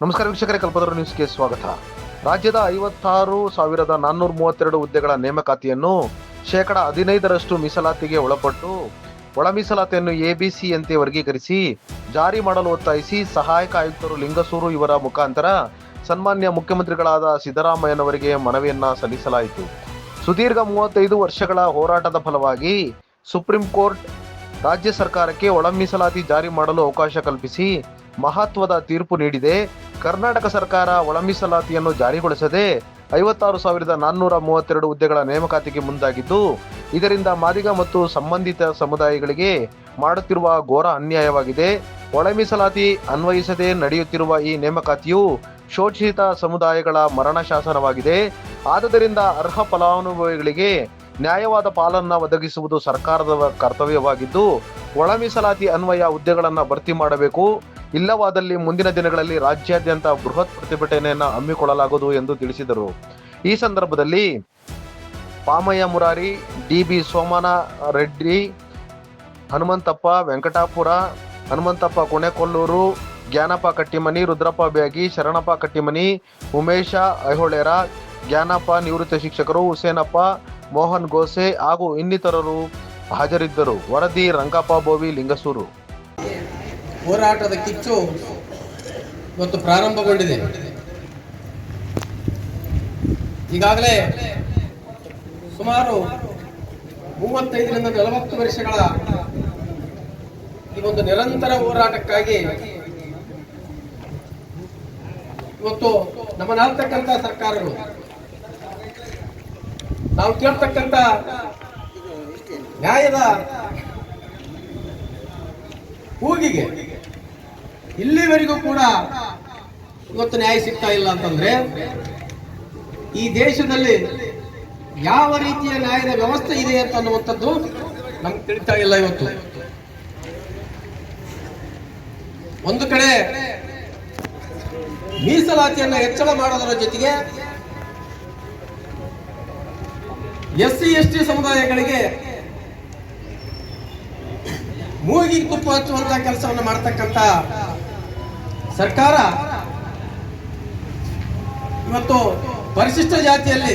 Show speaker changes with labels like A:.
A: ನಮಸ್ಕಾರ ವೀಕ್ಷಕರೇ, ಕಲ್ಪತರು ನ್ಯೂಸ್ಗೆ ಸ್ವಾಗತ. ರಾಜ್ಯದ 56,432 ಹುದ್ದೆಗಳ ನೇಮಕಾತಿಯನ್ನು 15% ಮೀಸಲಾತಿಗೆ ಒಳಪಟ್ಟು ಒಳ ಮೀಸಲಾತಿಯನ್ನು ಎಬಿಸಿಯಂತೆ ವರ್ಗೀಕರಿಸಿ ಜಾರಿ ಮಾಡಲು ಒತ್ತಾಯಿಸಿ ಸಹಾಯಕ ಆಯುಕ್ತರು ಲಿಂಗಸೂರು ಇವರ ಮುಖಾಂತರ ಸನ್ಮಾನ್ಯ ಮುಖ್ಯಮಂತ್ರಿಗಳಾದ ಸಿದ್ದರಾಮಯ್ಯನವರಿಗೆ ಮನವಿಯನ್ನ ಸಲ್ಲಿಸಲಾಯಿತು. ಸುದೀರ್ಘ 35 ವರ್ಷಗಳ ಹೋರಾಟದ ಫಲವಾಗಿ ಸುಪ್ರೀಂ ಕೋರ್ಟ್ ರಾಜ್ಯ ಸರ್ಕಾರಕ್ಕೆ ಒಳ ಮೀಸಲಾತಿ ಜಾರಿ ಮಾಡಲು ಅವಕಾಶ ಕಲ್ಪಿಸಿ ಮಹತ್ವದ ತೀರ್ಪು ನೀಡಿದೆ. ಕರ್ನಾಟಕ ಸರ್ಕಾರ ಒಳ ಮೀಸಲಾತಿಯನ್ನು ಜಾರಿಗೊಳಿಸದೆ 56,432 ಹುದ್ದೆಗಳ ನೇಮಕಾತಿಗೆ ಮುಂದಾಗಿದ್ದು, ಇದರಿಂದ ಮಾದಿಗ ಮತ್ತು ಸಂಬಂಧಿತ ಸಮುದಾಯಗಳಿಗೆ ಮಾಡುತ್ತಿರುವ ಘೋರ ಅನ್ಯಾಯವಾಗಿದೆ. ಒಳ ಮೀಸಲಾತಿ ಅನ್ವಯಿಸದೆ ನಡೆಯುತ್ತಿರುವ ಈ ನೇಮಕಾತಿಯು ಶೋಷಿತ ಸಮುದಾಯಗಳ ಮರಣ ಶಾಸನವಾಗಿದೆ. ಆದುದರಿಂದ ಅರ್ಹ ಫಲಾನುಭವಿಗಳಿಗೆ ನ್ಯಾಯವಾದ ಪಾಲನ್ನು ಒದಗಿಸುವುದು ಸರ್ಕಾರದ ಕರ್ತವ್ಯವಾಗಿದ್ದು, ಒಳ ಮೀಸಲಾತಿ ಅನ್ವಯ ಹುದ್ದೆಗಳನ್ನು ಭರ್ತಿ ಮಾಡಬೇಕು. ಇಲ್ಲವಾದಲ್ಲಿ ಮುಂದಿನ ದಿನಗಳಲ್ಲಿ ರಾಜ್ಯಾದ್ಯಂತ ಬೃಹತ್ ಪ್ರತಿಭಟನೆಯನ್ನು ಹಮ್ಮಿಕೊಳ್ಳಲಾಗುವುದು ಎಂದು ತಿಳಿಸಿದರು. ಈ ಸಂದರ್ಭದಲ್ಲಿ ಪಾಮಯ್ಯ ಮುರಾರಿ, ಡಿಬಿ ಸೋಮನ ರೆಡ್ಡಿ, ಹನುಮಂತಪ್ಪ ವೆಂಕಟಾಪುರ, ಹನುಮಂತಪ್ಪ ಕೊನೆಕೊಲ್ಲೂರು, ಜ್ಞಾನಪ್ಪ ಕಟ್ಟಿಮನಿ, ರುದ್ರಪ್ಪ ಬ್ಯಾಗಿ, ಶರಣಪ್ಪ ಕಟ್ಟಿಮನಿ, ಉಮೇಶ ಐಹೊಳೆರ, ಜ್ಞಾನಪ್ಪ ನಿವೃತ್ತ ಶಿಕ್ಷಕರು, ಹುಸೇನಪ್ಪ, ಮೋಹನ್ ಗೋಸೆ ಹಾಗೂ ಇನ್ನಿತರರು ಹಾಜರಿದ್ದರು. ವರದಿ ರಂಗಪ್ಪ ಬೋವಿ, ಲಿಂಗಸೂರು.
B: ಹೋರಾಟದ ಕಿಚ್ಚು ಇವತ್ತು ಪ್ರಾರಂಭಗೊಂಡಿದೆ. ಈಗಾಗಲೇ ಸುಮಾರು 35ರಿಂದ 40 ವರ್ಷಗಳ ಈ ಒಂದು ನಿರಂತರ ಹೋರಾಟಕ್ಕಾಗಿ ಇವತ್ತು ನಮ್ಮನ್ನಾಳ್ತಕ್ಕಂಥ ಸರ್ಕಾರಗಳು, ನಾವು ಕೇಳ್ತಕ್ಕಂಥ ನ್ಯಾಯದ ಕೂಗಿಗೆ ಇಲ್ಲಿವರೆಗೂ ಕೂಡ ಇವತ್ತು ನ್ಯಾಯ ಸಿಗ್ತಾ ಇಲ್ಲ ಅಂತಂದ್ರೆ ಈ ದೇಶದಲ್ಲಿ ಯಾವ ರೀತಿಯ ನ್ಯಾಯದ ವ್ಯವಸ್ಥೆ ಇದೆ ಅಂತ ಅನ್ನುವಂಥದ್ದು ನಮ್ಗೆ ತಿಳಿತಾ ಇಲ್ಲ. ಇವತ್ತು ಒಂದು ಕಡೆ ಮೀಸಲಾತಿಯನ್ನು ಹೆಚ್ಚಳ ಮಾಡೋದರ ಜೊತೆಗೆ SC ST ಸಮುದಾಯಗಳಿಗೆ ಮೂಗಿಗೆ ತುಪ್ಪ ಹಚ್ಚುವಂತಹ ಕೆಲಸವನ್ನು ಮಾಡ್ತಕ್ಕಂಥ ಸರ್ಕಾರ ಇವತ್ತು ಪರಿಶಿಷ್ಟ ಜಾತಿಯಲ್ಲಿ